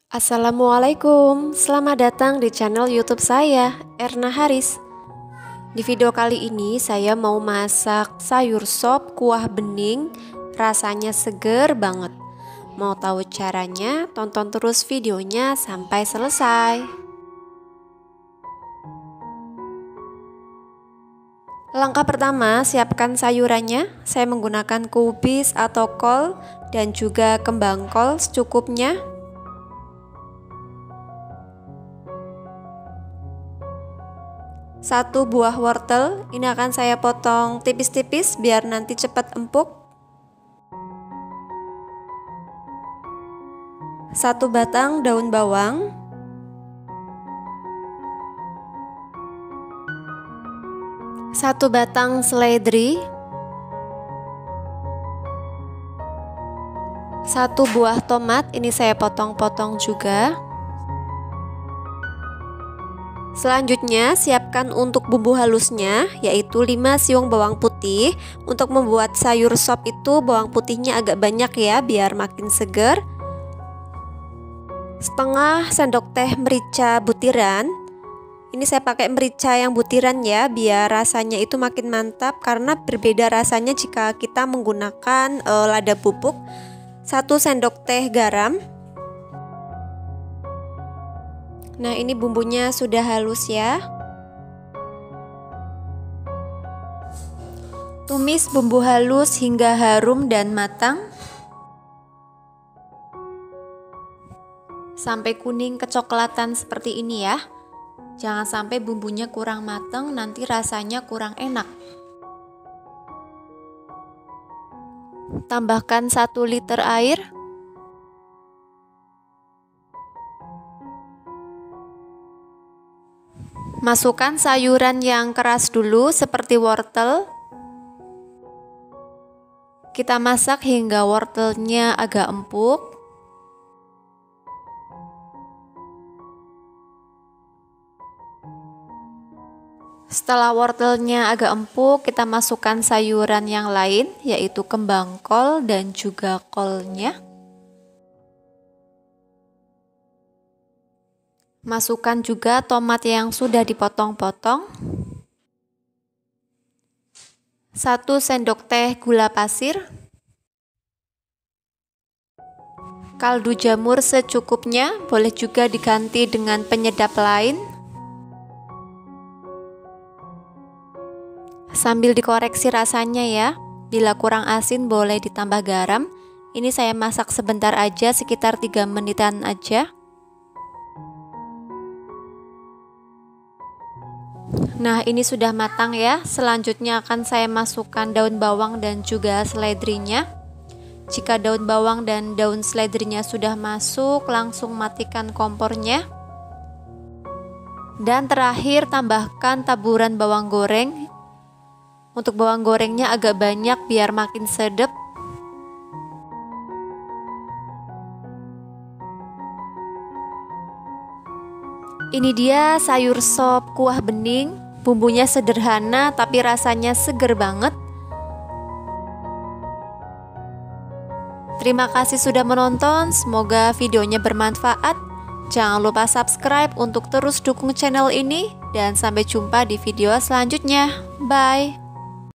Assalamualaikum, selamat datang di channel YouTube saya, Erna Haris. Di video kali ini saya mau masak sayur sop kuah bening, rasanya seger banget. Mau tahu caranya? Tonton terus videonya sampai selesai. Langkah pertama, siapkan sayurannya. Saya menggunakan kubis atau kol dan juga kembang kol secukupnya. Satu buah wortel, ini akan saya potong tipis-tipis biar nanti cepat empuk. Satu batang daun bawang. Satu batang seledri. Satu buah tomat, ini saya potong-potong juga. Selanjutnya siapkan untuk bumbu halusnya, yaitu 5 siung bawang putih. Untuk membuat sayur sop itu bawang putihnya agak banyak ya, biar makin seger. Setengah sendok teh merica butiran. Ini saya pakai merica yang butiran ya, biar rasanya itu makin mantap, karena berbeda rasanya jika kita menggunakan lada bubuk. 1 sendok teh garam. Nah, ini bumbunya sudah halus ya. Tumis bumbu halus hingga harum dan matang. Sampai kuning kecoklatan seperti ini ya. Jangan sampai bumbunya kurang matang, nanti rasanya kurang enak. Tambahkan 1 liter air. Masukkan sayuran yang keras dulu seperti wortel. Kita masak hingga wortelnya agak empuk. Setelah wortelnya agak empuk, kita masukkan sayuran yang lain, yaitu kembang kol dan juga kolnya. Masukkan juga tomat yang sudah dipotong-potong. 1 sendok teh gula pasir. Kaldu jamur secukupnya, boleh juga diganti dengan penyedap lain. Sambil dikoreksi rasanya ya, bila kurang asin boleh ditambah garam. Ini saya masak sebentar aja, sekitar 3 menitan aja. Nah, ini sudah matang ya. Selanjutnya akan saya masukkan daun bawang dan juga seledrinya. Jika daun bawang dan daun seledrinya sudah masuk, langsung matikan kompornya. Dan terakhir tambahkan taburan bawang goreng. Untuk bawang gorengnya agak banyak biar makin sedap. Ini dia sayur sop kuah bening. Bumbunya sederhana tapi rasanya seger banget. Terima kasih sudah menonton, semoga videonya bermanfaat. Jangan lupa subscribe untuk terus dukung channel ini, dan sampai jumpa di video selanjutnya. Bye.